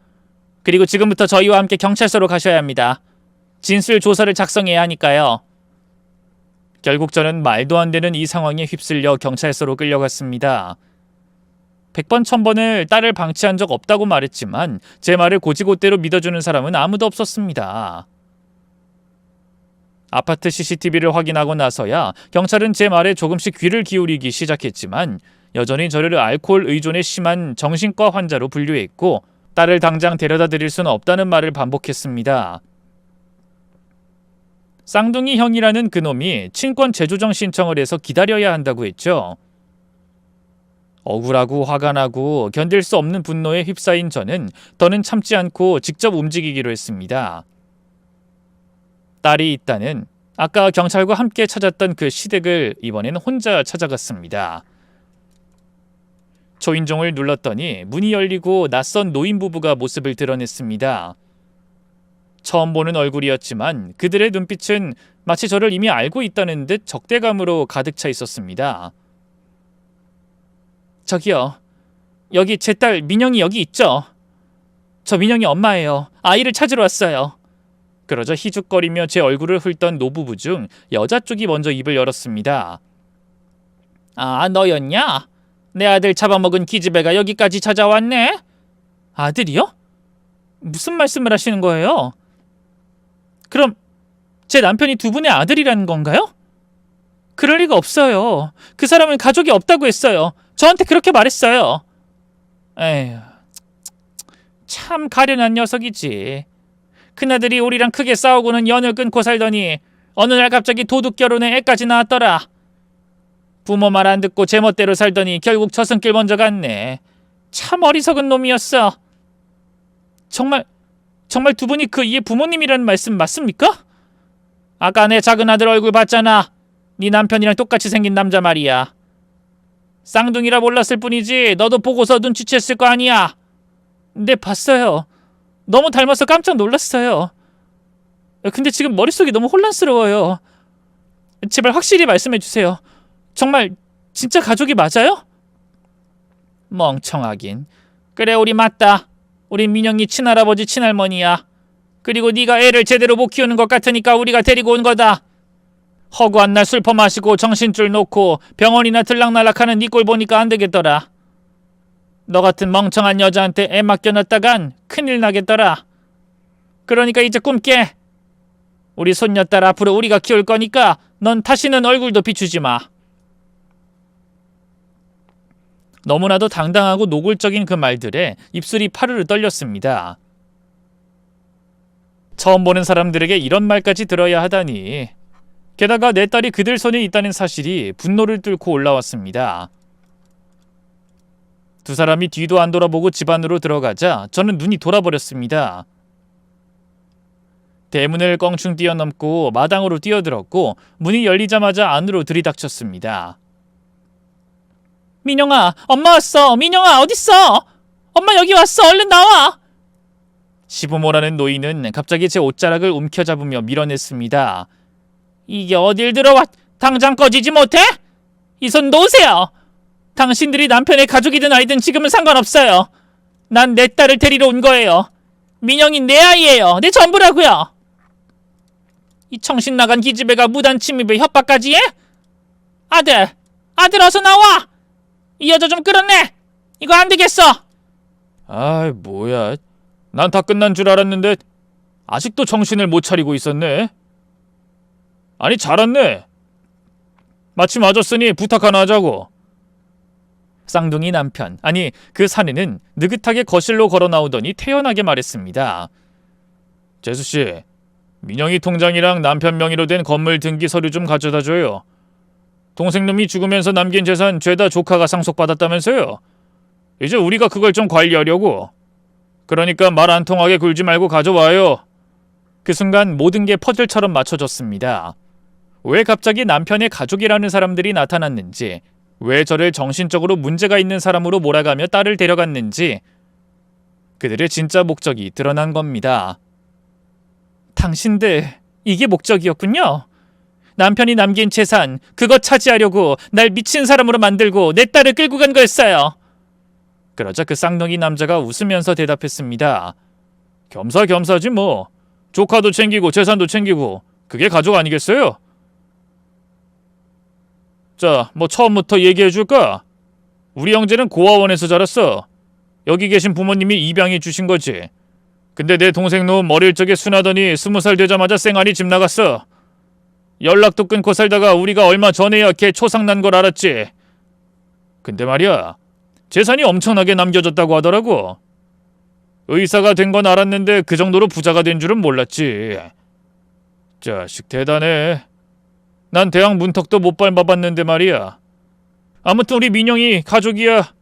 그리고 지금부터 저희와 함께 경찰서로 가셔야 합니다. 진술 조서를 작성해야 하니까요. 결국 저는 말도 안 되는 이 상황에 휩쓸려 경찰서로 끌려갔습니다. 100번 1000번을 딸을 방치한 적 없다고 말했지만 제 말을 고지고대로 믿어주는 사람은 아무도 없었습니다. 아파트 CCTV를 확인하고 나서야 경찰은 제 말에 조금씩 귀를 기울이기 시작했지만 여전히 저를 알코올 의존에 심한 정신과 환자로 분류했고 딸을 당장 데려다 드릴 수는 없다는 말을 반복했습니다. 쌍둥이 형이라는 그놈이 친권 재조정 신청을 해서 기다려야 한다고 했죠. 억울하고 화가 나고 견딜 수 없는 분노에 휩싸인 저는 더는 참지 않고 직접 움직이기로 했습니다. 딸이 있다는 아까 경찰과 함께 찾았던 그 시댁을 이번엔 혼자 찾아갔습니다. 초인종을 눌렀더니 문이 열리고 낯선 노인 부부가 모습을 드러냈습니다. 처음 보는 얼굴이었지만 그들의 눈빛은 마치 저를 이미 알고 있다는 듯 적대감으로 가득 차 있었습니다. 저기요. 여기 제 딸 민영이 여기 있죠? 저 민영이 엄마예요. 아이를 찾으러 왔어요. 그러자 희죽거리며 제 얼굴을 훑던 노부부 중 여자 쪽이 먼저 입을 열었습니다. 아, 너였냐? 내 아들 잡아먹은 기집애가 여기까지 찾아왔네? 아들이요? 무슨 말씀을 하시는 거예요? 그럼 제 남편이 두 분의 아들이라는 건가요? 그럴 리가 없어요. 그 사람은 가족이 없다고 했어요. 저한테 그렇게 말했어요. 에휴, 참 가련한 녀석이지. 큰아들이 우리랑 크게 싸우고는 연을 끊고 살더니 어느 날 갑자기 도둑 결혼에 애까지 낳았더라. 부모 말 안 듣고 제멋대로 살더니 결국 저승길 먼저 갔네. 참 어리석은 놈이었어. 정말 두 분이 그 이의 부모님이라는 말씀 맞습니까? 아까 내 작은 아들 얼굴 봤잖아. 네 남편이랑 똑같이 생긴 남자 말이야. 쌍둥이라 몰랐을 뿐이지 너도 보고서 눈치챘을 거 아니야. 네, 봤어요. 너무 닮아서 깜짝 놀랐어요. 근데 지금 머릿속이 너무 혼란스러워요. 제발 확실히 말씀해 주세요. 정말 진짜 가족이 맞아요? 멍청하긴. 그래, 우리 맞다. 우리 민영이 친할아버지 친할머니야. 그리고 네가 애를 제대로 못 키우는 것 같으니까 우리가 데리고 온 거다. 허구한 날 술 퍼마시고 정신줄 놓고 병원이나 들락날락하는 네 꼴 보니까 안 되겠더라. 너 같은 멍청한 여자한테 애 맡겨놨다간 큰일 나겠더라. 그러니까 이제 꿈 깨. 우리 손녀딸 앞으로 우리가 키울 거니까 넌 다시는 얼굴도 비추지 마. 너무나도 당당하고 노골적인 그 말들에 입술이 파르르 떨렸습니다. 처음 보는 사람들에게 이런 말까지 들어야 하다니. 게다가 내 딸이 그들 손에 있다는 사실이 분노를 뚫고 올라왔습니다. 두 사람이 뒤도 안 돌아보고 집 안으로 들어가자 저는 눈이 돌아버렸습니다. 대문을 껑충 뛰어넘고 마당으로 뛰어들었고 문이 열리자마자 안으로 들이닥쳤습니다. 민영아, 엄마 왔어. 민영아, 어딨어? 엄마 여기 왔어. 얼른 나와. 시부모라는 노인은 갑자기 제 옷자락을 움켜잡으며 밀어냈습니다. 이게 어딜 들어와? 당장 꺼지지 못해? 이 손 놓으세요. 당신들이 남편의 가족이든 아니든 지금은 상관없어요. 난 내 딸을 데리러 온 거예요. 민영이 내 아이예요. 내 전부라고요. 이 정신 나간 기집애가 무단 침입에 협박까지 해? 아들 어서 나와. 이 여자 좀 끌어내. 이거 안 되겠어. 아이, 뭐야. 난 다 끝난 줄 알았는데 아직도 정신을 못 차리고 있었네. 아니, 잘 왔네. 마침 와줬으니 부탁 하나 하자고. 쌍둥이 남편, 아니 그 사내는 느긋하게 거실로 걸어 나오더니 태연하게 말했습니다. 재수씨, 민영이 통장이랑 남편 명의로 된 건물 등기 서류 좀 가져다 줘요. 동생놈이 죽으면서 남긴 재산 죄다 조카가 상속받았다면서요. 이제 우리가 그걸 좀 관리하려고. 그러니까 말 안 통하게 굴지 말고 가져와요. 그 순간 모든 게 퍼즐처럼 맞춰졌습니다. 왜 갑자기 남편의 가족이라는 사람들이 나타났는지, 왜 저를 정신적으로 문제가 있는 사람으로 몰아가며 딸을 데려갔는지, 그들의 진짜 목적이 드러난 겁니다. 당신들, 이게 목적이었군요. 남편이 남긴 재산, 그거 차지하려고 날 미친 사람으로 만들고 내 딸을 끌고 간 거였어요. 그러자 그 쌍둥이 남자가 웃으면서 대답했습니다. 겸사겸사지 뭐. 조카도 챙기고 재산도 챙기고 그게 가족 아니겠어요? 자, 뭐 처음부터 얘기해줄까? 우리 형제는 고아원에서 자랐어. 여기 계신 부모님이 입양해 주신 거지. 근데 내 동생 놈 어릴 적에 순하더니 20살 되자마자 쌩알이 집 나갔어. 연락도 끊고 살다가 우리가 얼마 전에야 걔 초상 난 걸 알았지. 근데 말이야, 재산이 엄청나게 남겨졌다고 하더라고. 의사가 된 건 알았는데 그 정도로 부자가 된 줄은 몰랐지. 자식 대단해. 난 대학 문턱도 못 밟아봤는데 말이야. 아무튼 우리 민영이 가족이야.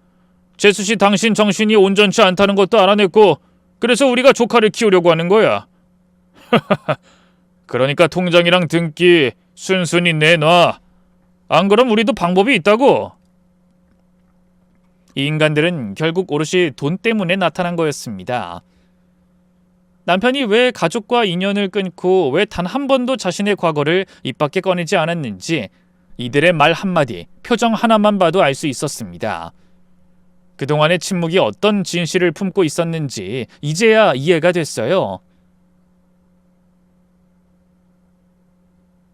재수씨 당신 정신이 온전치 않다는 것도 알아냈고, 그래서 우리가 조카를 키우려고 하는 거야. 그러니까 통장이랑 등기 순순히 내놔. 안 그럼 우리도 방법이 있다고. 이 인간들은 결국 오롯이 돈 때문에 나타난 거였습니다. 남편이 왜 가족과 인연을 끊고 왜 단 한 번도 자신의 과거를 입 밖에 꺼내지 않았는지 이들의 말 한마디, 표정 하나만 봐도 알 수 있었습니다. 그동안의 침묵이 어떤 진실을 품고 있었는지 이제야 이해가 됐어요.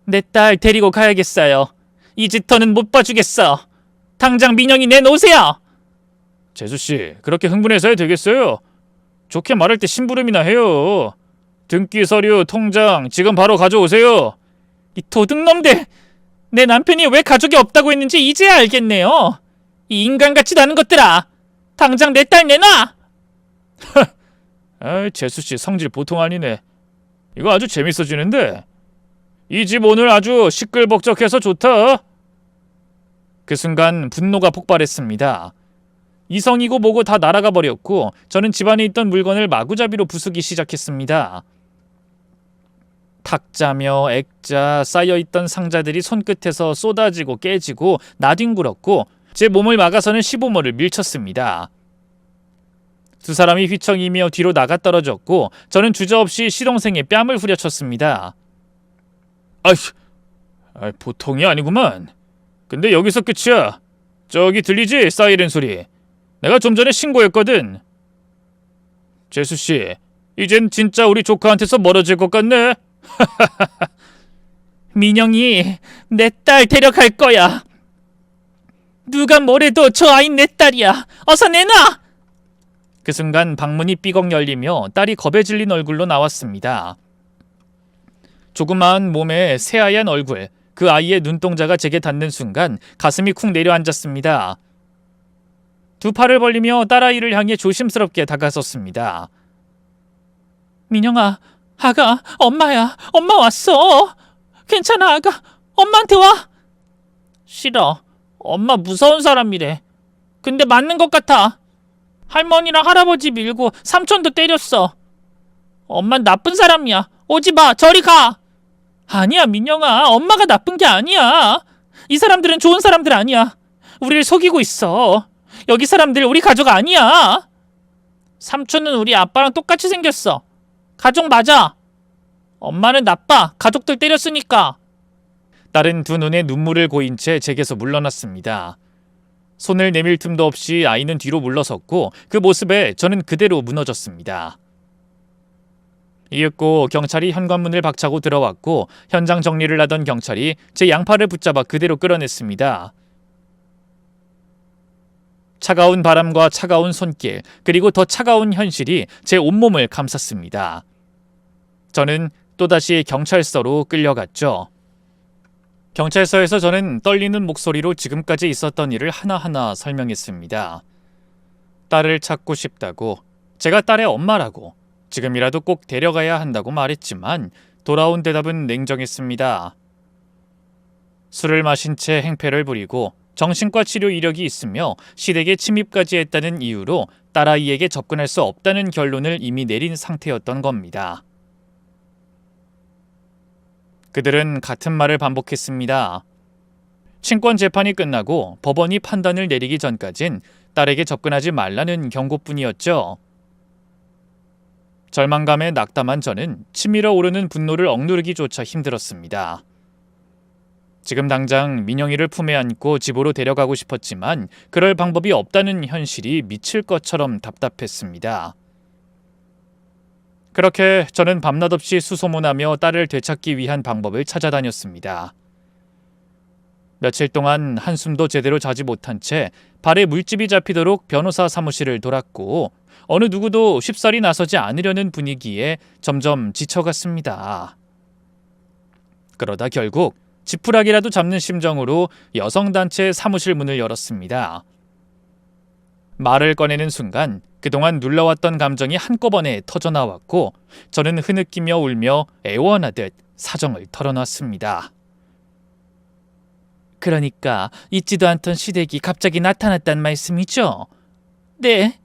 내 딸 데리고 가야겠어요. 이 짓 더는 못 봐주겠어. 당장 민영이 내놓으세요. 재수씨, 그렇게 흥분해서 되겠어요? 좋게 말할 때 심부름이나 해요. 등기 서류, 통장 지금 바로 가져오세요. 이 도둑놈들! 내 남편이 왜 가족이 없다고 했는지 이제야 알겠네요. 이 인간같지도 않은 것들아! 당장 내 딸 내놔! 아이, 재수씨 성질 보통 아니네. 이거 아주 재밌어지는데? 이 집 오늘 아주 시끌벅적해서 좋다. 그 순간 분노가 폭발했습니다. 이성이고 뭐고 다 날아가 버렸고 저는 집안에 있던 물건을 마구잡이로 부수기 시작했습니다. 탁자며 액자, 쌓여있던 상자들이 손끝에서 쏟아지고 깨지고 나뒹굴었고 제 몸을 막아서는 시부모를 밀쳤습니다. 두 사람이 휘청이며 뒤로 나가 떨어졌고 저는 주저없이 시동생의 뺨을 후려쳤습니다. 보통이 아니구만. 근데 여기서 끝이야. 저기 들리지? 사이렌 소리. 내가 좀 전에 신고했거든. 재수씨, 이젠 진짜 우리 조카한테서 멀어질 것 같네. 민영이 내 딸 데려갈 거야. 누가 뭐래도 저 아인 내 딸이야. 어서 내놔! 그 순간 방문이 삐걱 열리며 딸이 겁에 질린 얼굴로 나왔습니다. 조그마한 몸에 새하얀 얼굴, 그 아이의 눈동자가 제게 닿는 순간 가슴이 쿵 내려앉았습니다. 두 팔을 벌리며 딸아이를 향해 조심스럽게 다가섰습니다. 민영아, 아가, 엄마야. 엄마 왔어. 괜찮아, 아가. 엄마한테 와. 싫어. 엄마 무서운 사람이래. 근데 맞는 것 같아. 할머니랑 할아버지 밀고 삼촌도 때렸어. 엄만 나쁜 사람이야. 오지 마. 저리 가. 아니야, 민영아. 엄마가 나쁜 게 아니야. 이 사람들은 좋은 사람들 아니야. 우리를 속이고 있어. 여기 사람들 우리 가족 아니야. 삼촌은 우리 아빠랑 똑같이 생겼어. 가족 맞아. 엄마는 나빠. 가족들 때렸으니까. 딸은 두 눈에 눈물을 고인 채 제게서 물러났습니다. 손을 내밀 틈도 없이 아이는 뒤로 물러섰고 그 모습에 저는 그대로 무너졌습니다. 이윽고 경찰이 현관문을 박차고 들어왔고 현장 정리를 하던 경찰이 제 양팔을 붙잡아 그대로 끌어냈습니다. 차가운 바람과 차가운 손길, 그리고 더 차가운 현실이 제 온몸을 감쌌습니다. 저는 또다시 경찰서로 끌려갔죠. 경찰서에서 저는 떨리는 목소리로 지금까지 있었던 일을 하나하나 설명했습니다. 딸을 찾고 싶다고, 제가 딸의 엄마라고, 지금이라도 꼭 데려가야 한다고 말했지만 돌아온 대답은 냉정했습니다. 술을 마신 채 행패를 부리고 정신과 치료 이력이 있으며 시댁에 침입까지 했다는 이유로 딸아이에게 접근할 수 없다는 결론을 이미 내린 상태였던 겁니다. 그들은 같은 말을 반복했습니다. 친권 재판이 끝나고 법원이 판단을 내리기 전까진 딸에게 접근하지 말라는 경고뿐이었죠. 절망감에 낙담한 저는 치밀어 오르는 분노를 억누르기조차 힘들었습니다. 지금 당장 민영이를 품에 안고 집으로 데려가고 싶었지만 그럴 방법이 없다는 현실이 미칠 것처럼 답답했습니다. 그렇게 저는 밤낮 없이 수소문하며 딸을 되찾기 위한 방법을 찾아다녔습니다. 며칠 동안 한숨도 제대로 자지 못한 채 발에 물집이 잡히도록 변호사 사무실을 돌았고 어느 누구도 쉽사리 나서지 않으려는 분위기에 점점 지쳐갔습니다. 그러다 결국 지푸라기라도 잡는 심정으로 여성단체 사무실 문을 열었습니다. 말을 꺼내는 순간 그동안 눌러왔던 감정이 한꺼번에 터져나왔고 저는 흐느끼며 울며 애원하듯 사정을 털어놨습니다. 그러니까 잊지도 않던 시댁이 갑자기 나타났단 말씀이죠? 네.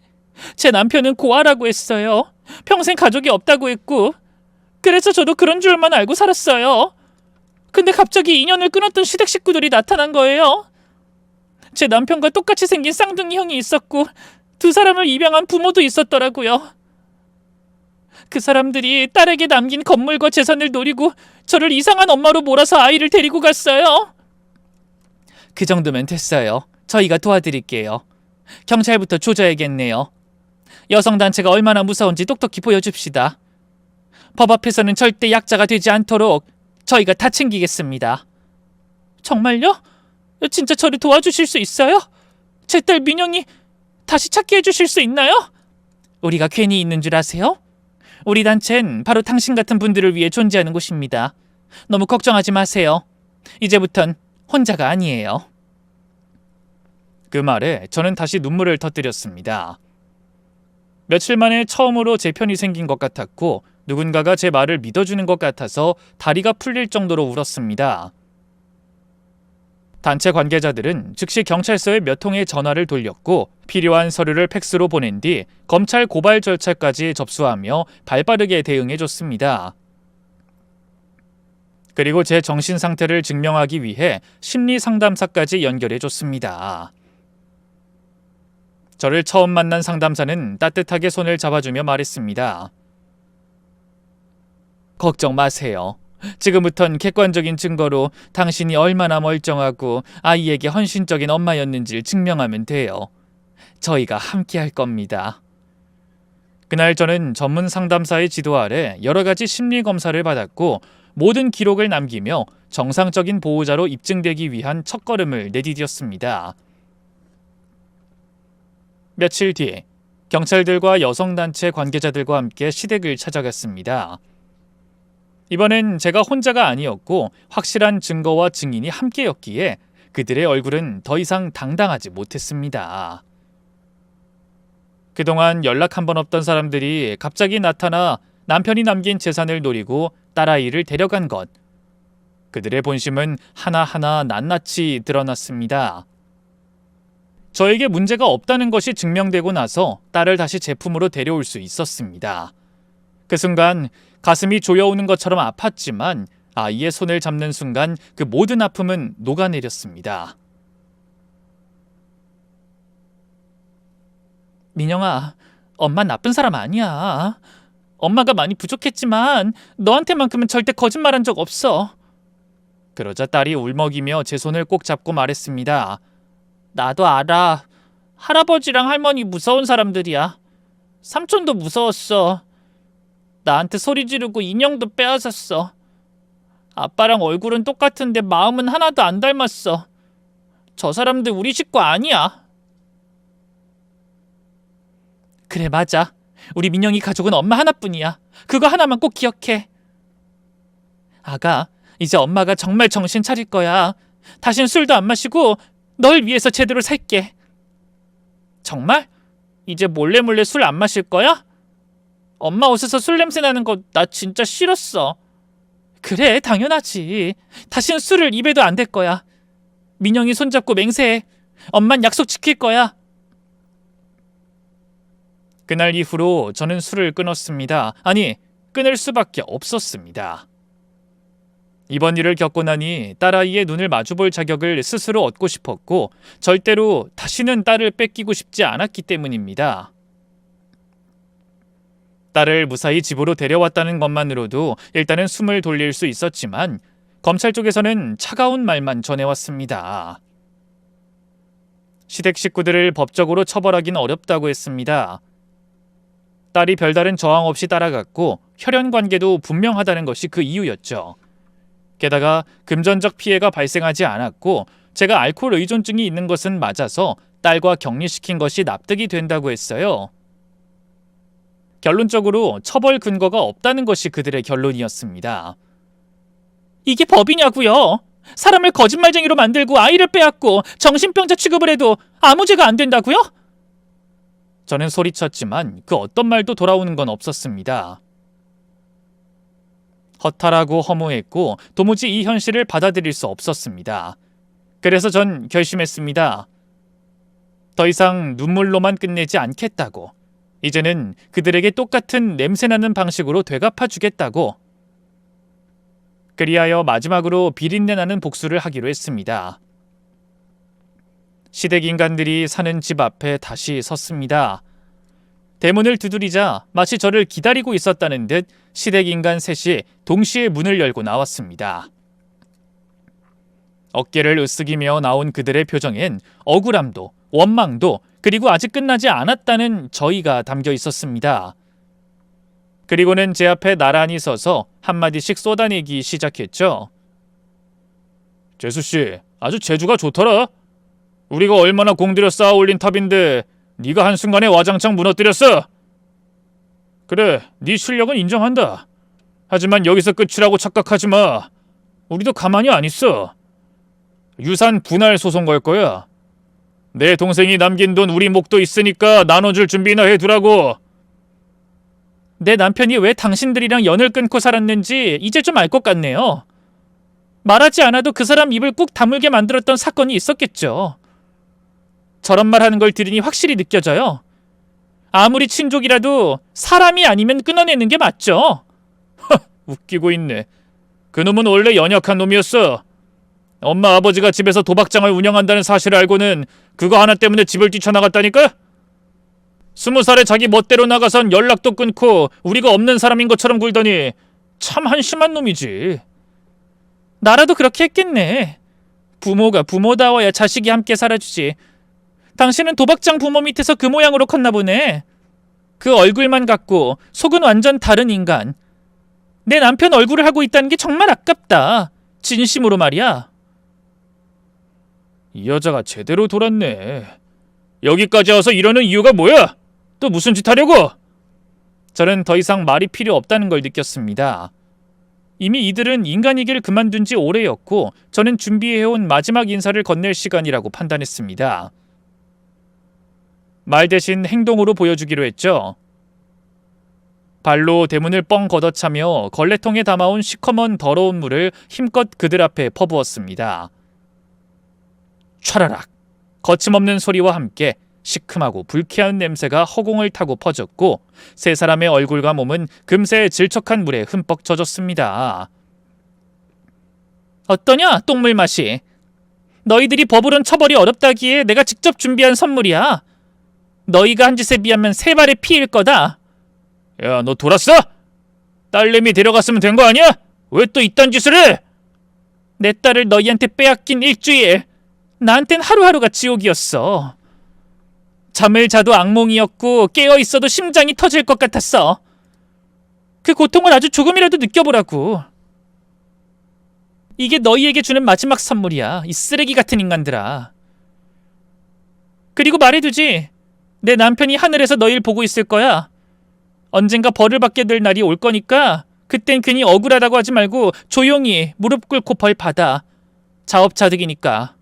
제 남편은 고아라고 했어요. 평생 가족이 없다고 했고 그래서 저도 그런 줄만 알고 살았어요. 근데 갑자기 인연을 끊었던 시댁 식구들이 나타난 거예요. 제 남편과 똑같이 생긴 쌍둥이 형이 있었고 두 사람을 입양한 부모도 있었더라고요. 그 사람들이 딸에게 남긴 건물과 재산을 노리고 저를 이상한 엄마로 몰아서 아이를 데리고 갔어요. 그 정도면 됐어요. 저희가 도와드릴게요. 경찰부터 조져야겠네요. 여성단체가 얼마나 무서운지 똑똑히 보여줍시다. 법 앞에서는 절대 약자가 되지 않도록 저희가 다 챙기겠습니다. 정말요? 진짜 저를 도와주실 수 있어요? 제 딸 민영이 다시 찾게 해주실 수 있나요? 우리가 괜히 있는 줄 아세요? 우리 단체는 바로 당신 같은 분들을 위해 존재하는 곳입니다. 너무 걱정하지 마세요. 이제부턴 혼자가 아니에요. 그 말에 저는 다시 눈물을 터뜨렸습니다. 며칠 만에 처음으로 제 편이 생긴 것 같았고 누군가가 제 말을 믿어주는 것 같아서 다리가 풀릴 정도로 울었습니다. 단체 관계자들은 즉시 경찰서에 몇 통의 전화를 돌렸고 필요한 서류를 팩스로 보낸 뒤 검찰 고발 절차까지 접수하며 발빠르게 대응해줬습니다. 그리고 제 정신 상태를 증명하기 위해 심리 상담사까지 연결해줬습니다. 저를 처음 만난 상담사는 따뜻하게 손을 잡아주며 말했습니다. 걱정 마세요. 지금부턴 객관적인 증거로 당신이 얼마나 멀쩡하고 아이에게 헌신적인 엄마였는지를 증명하면 돼요. 저희가 함께 할 겁니다. 그날 저는 전문 상담사의 지도 아래 여러 가지 심리 검사를 받았고 모든 기록을 남기며 정상적인 보호자로 입증되기 위한 첫걸음을 내디뎠습니다. 며칠 뒤 경찰들과 여성단체 관계자들과 함께 시댁을 찾아갔습니다. 이번엔 제가 혼자가 아니었고 확실한 증거와 증인이 함께였기에 그들의 얼굴은 더 이상 당당하지 못했습니다. 그동안 연락 한 번 없던 사람들이 갑자기 나타나 남편이 남긴 재산을 노리고 딸아이를 데려간 것. 그들의 본심은 하나하나 낱낱이 드러났습니다. 저에게 문제가 없다는 것이 증명되고 나서 딸을 다시 제품으로 데려올 수 있었습니다. 그 순간 가슴이 조여오는 것처럼 아팠지만 아이의 손을 잡는 순간 그 모든 아픔은 녹아내렸습니다. 민영아, 엄마 나쁜 사람 아니야. 엄마가 많이 부족했지만 너한테만큼은 절대 거짓말한 적 없어. 그러자 딸이 울먹이며 제 손을 꼭 잡고 말했습니다. 나도 알아. 할아버지랑 할머니 무서운 사람들이야. 삼촌도 무서웠어. 나한테 소리 지르고 인형도 빼앗았어. 아빠랑 얼굴은 똑같은데 마음은 하나도 안 닮았어. 저 사람들 우리 식구 아니야. 그래, 맞아. 우리 민영이 가족은 엄마 하나뿐이야. 그거 하나만 꼭 기억해. 아가, 이제 엄마가 정말 정신 차릴 거야. 다신 술도 안 마시고 널 위해서 제대로 살게. 정말? 이제 몰래 술 안 마실 거야? 엄마 옷에서 술 냄새 나는 거 나 진짜 싫었어. 그래, 당연하지. 다신 술을 입에도 안 댈 거야. 민영이 손잡고 맹세해. 엄만 약속 지킬 거야. 그날 이후로 저는 술을 끊었습니다. 아니, 끊을 수밖에 없었습니다. 이번 일을 겪고 나니 딸아이의 눈을 마주볼 자격을 스스로 얻고 싶었고 절대로 다시는 딸을 뺏기고 싶지 않았기 때문입니다. 딸을 무사히 집으로 데려왔다는 것만으로도 일단은 숨을 돌릴 수 있었지만 검찰 쪽에서는 차가운 말만 전해왔습니다. 시댁 식구들을 법적으로 처벌하긴 어렵다고 했습니다. 딸이 별다른 저항 없이 따라갔고 혈연 관계도 분명하다는 것이 그 이유였죠. 게다가 금전적 피해가 발생하지 않았고 제가 알코올 의존증이 있는 것은 맞아서 딸과 격리시킨 것이 납득이 된다고 했어요. 결론적으로 처벌 근거가 없다는 것이 그들의 결론이었습니다. 이게 법이냐고요? 사람을 거짓말쟁이로 만들고 아이를 빼앗고 정신병자 취급을 해도 아무 죄가 안 된다고요? 저는 소리쳤지만 그 어떤 말도 돌아오는 건 없었습니다. 허탈하고 허무했고 도무지 이 현실을 받아들일 수 없었습니다. 그래서 전 결심했습니다. 더 이상 눈물로만 끝내지 않겠다고. 이제는 그들에게 똑같은 냄새나는 방식으로 되갚아주겠다고. 그리하여 마지막으로 비린내나는 복수를 하기로 했습니다. 시댁 인간들이 사는 집 앞에 다시 섰습니다. 대문을 두드리자 마치 저를 기다리고 있었다는 듯 시댁 인간 셋이 동시에 문을 열고 나왔습니다. 어깨를 으쓱이며 나온 그들의 표정엔 억울함도 원망도 그리고 아직 끝나지 않았다는 저희가 담겨 있었습니다. 그리고는 제 앞에 나란히 서서 한마디씩 쏟아내기 시작했죠. 재수씨, 아주 재주가 좋더라. 우리가 얼마나 공들여 쌓아 올린 탑인데 네가 한순간에 와장창 무너뜨렸어. 그래, 네 실력은 인정한다. 하지만 여기서 끝이라고 착각하지 마. 우리도 가만히 안 있어. 유산 분할 소송 걸 거야. 내 동생이 남긴 돈 우리 목도 있으니까 나눠줄 준비나 해두라고. 내 남편이 왜 당신들이랑 연을 끊고 살았는지 이제 좀 알 것 같네요. 말하지 않아도 그 사람 입을 꾹 다물게 만들었던 사건이 있었겠죠. 저런 말 하는 걸 들으니 확실히 느껴져요. 아무리 친족이라도 사람이 아니면 끊어내는 게 맞죠. 웃기고 있네. 그놈은 원래 연약한 놈이었어. 엄마 아버지가 집에서 도박장을 운영한다는 사실을 알고는 그거 하나 때문에 집을 뛰쳐나갔다니까? 20살에 자기 멋대로 나가선 연락도 끊고 우리가 없는 사람인 것처럼 굴더니 참 한심한 놈이지. 나라도 그렇게 했겠네. 부모가 부모다워야 자식이 함께 살아주지. 당신은 도박장 부모 밑에서 그 모양으로 컸나 보네. 그 얼굴만 갖고 속은 완전 다른 인간. 내 남편 얼굴을 하고 있다는 게 정말 아깝다. 진심으로 말이야. 이 여자가 제대로 돌았네. 여기까지 와서 이러는 이유가 뭐야? 또 무슨 짓 하려고? 저는 더 이상 말이 필요 없다는 걸 느꼈습니다. 이미 이들은 인간이길 그만둔 지 오래였고 저는 준비해온 마지막 인사를 건넬 시간이라고 판단했습니다. 말 대신 행동으로 보여주기로 했죠. 발로 대문을 뻥 걷어차며 걸레통에 담아온 시커먼 더러운 물을 힘껏 그들 앞에 퍼부었습니다. 촤라락! 거침없는 소리와 함께 시큼하고 불쾌한 냄새가 허공을 타고 퍼졌고 세 사람의 얼굴과 몸은 금세 질척한 물에 흠뻑 젖었습니다. 어떠냐, 똥물 맛이. 너희들이 법으론 처벌이 어렵다기에 내가 직접 준비한 선물이야. 너희가 한 짓에 비하면 세 발의 피일 거다. 야, 너 돌았어? 딸내미 데려갔으면 된 거 아니야? 왜 또 이딴 짓을 해? 내 딸을 너희한테 빼앗긴 일주일. 나한텐 하루하루가 지옥이었어. 잠을 자도 악몽이었고 깨어있어도 심장이 터질 것 같았어. 그 고통을 아주 조금이라도 느껴보라고. 이게 너희에게 주는 마지막 선물이야. 이 쓰레기 같은 인간들아. 그리고 말해두지. 내 남편이 하늘에서 너희를 보고 있을 거야. 언젠가 벌을 받게 될 날이 올 거니까 그땐 괜히 억울하다고 하지 말고 조용히 무릎 꿇고 벌 받아. 자업자득이니까.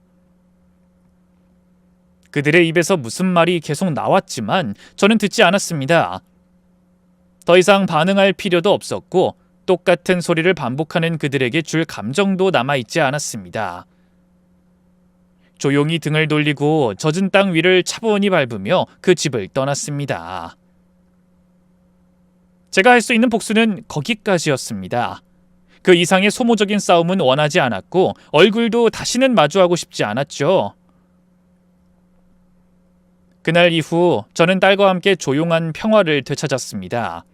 그들의 입에서 무슨 말이 계속 나왔지만 저는 듣지 않았습니다. 더 이상 반응할 필요도 없었고 똑같은 소리를 반복하는 그들에게 줄 감정도 남아있지 않았습니다. 조용히 등을 돌리고 젖은 땅 위를 차분히 밟으며 그 집을 떠났습니다. 제가 할 수 있는 복수는 거기까지였습니다. 그 이상의 소모적인 싸움은 원하지 않았고 얼굴도 다시는 마주하고 싶지 않았죠. 그날 이후 저는 딸과 함께 조용한 평화를 되찾았습니다.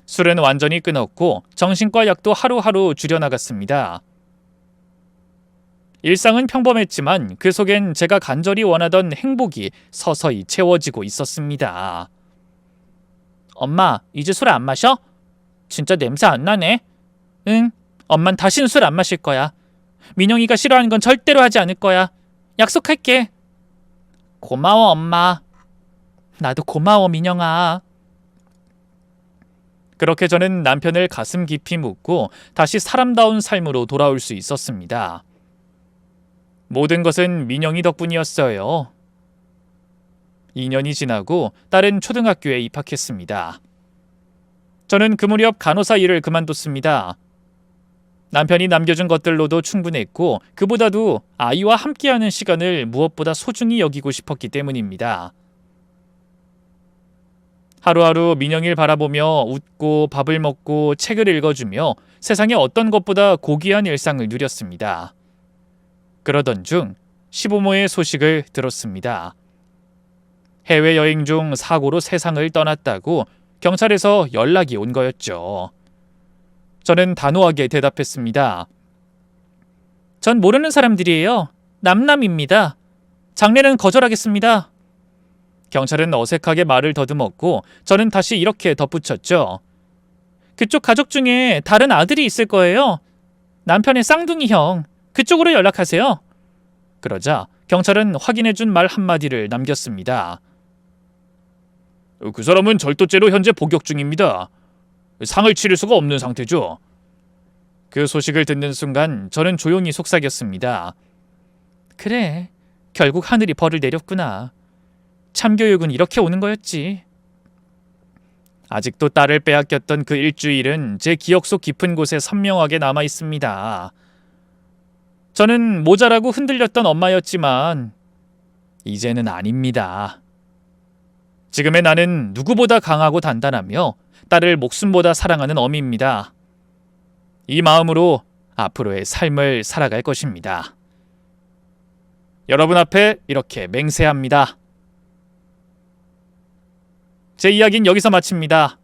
술은 완전히 끊었고 정신과 약도 하루하루 줄여나갔습니다. 일상은 평범했지만 그 속엔 제가 간절히 원하던 행복이 서서히 채워지고 있었습니다. 엄마, 이제 술 안 마셔? 진짜 냄새 안 나네. 응, 엄만 다시는 술 안 마실 거야. 민영이가 싫어하는 건 절대로 하지 않을 거야. 약속할게. 고마워, 엄마. 나도 고마워, 민영아. 그렇게 저는 남편을 가슴 깊이 묻고 다시 사람다운 삶으로 돌아올 수 있었습니다. 모든 것은 민영이 덕분이었어요. 2년이 지나고 딸은 초등학교에 입학했습니다. 저는 그 무렵 간호사 일을 그만뒀습니다. 남편이 남겨준 것들로도 충분했고 그보다도 아이와 함께하는 시간을 무엇보다 소중히 여기고 싶었기 때문입니다. 하루하루 민영이를 바라보며 웃고 밥을 먹고 책을 읽어주며 세상의 어떤 것보다 고귀한 일상을 누렸습니다. 그러던 중 시부모의 소식을 들었습니다. 해외여행 중 사고로 세상을 떠났다고 경찰에서 연락이 온 거였죠. 저는 단호하게 대답했습니다. 전 모르는 사람들이에요. 남남입니다. 장례는 거절하겠습니다. 경찰은 어색하게 말을 더듬었고 저는 다시 이렇게 덧붙였죠. 그쪽 가족 중에 다른 아들이 있을 거예요. 남편의 쌍둥이 형. 그쪽으로 연락하세요. 그러자 경찰은 확인해준 말 한마디를 남겼습니다. 그 사람은 절도죄로 현재 복역 중입니다. 상을 치를 수가 없는 상태죠. 그 소식을 듣는 순간 저는 조용히 속삭였습니다. 그래, 결국 하늘이 벌을 내렸구나. 참교육은 이렇게 오는 거였지. 아직도 딸을 빼앗겼던 그 일주일은 제 기억 속 깊은 곳에 선명하게 남아 있습니다. 저는 모자라고 흔들렸던 엄마였지만 이제는 아닙니다. 지금의 나는 누구보다 강하고 단단하며 딸을 목숨보다 사랑하는 어미입니다. 이 마음으로 앞으로의 삶을 살아갈 것입니다. 여러분 앞에 이렇게 맹세합니다. 제 이야기는 여기서 마칩니다.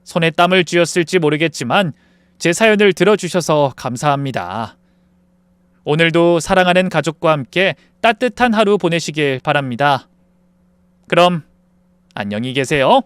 손에 땀을 쥐었을지 모르겠지만 제 사연을 들어주셔서 감사합니다. 오늘도 사랑하는 가족과 함께 따뜻한 하루 보내시길 바랍니다. 그럼 안녕히 계세요.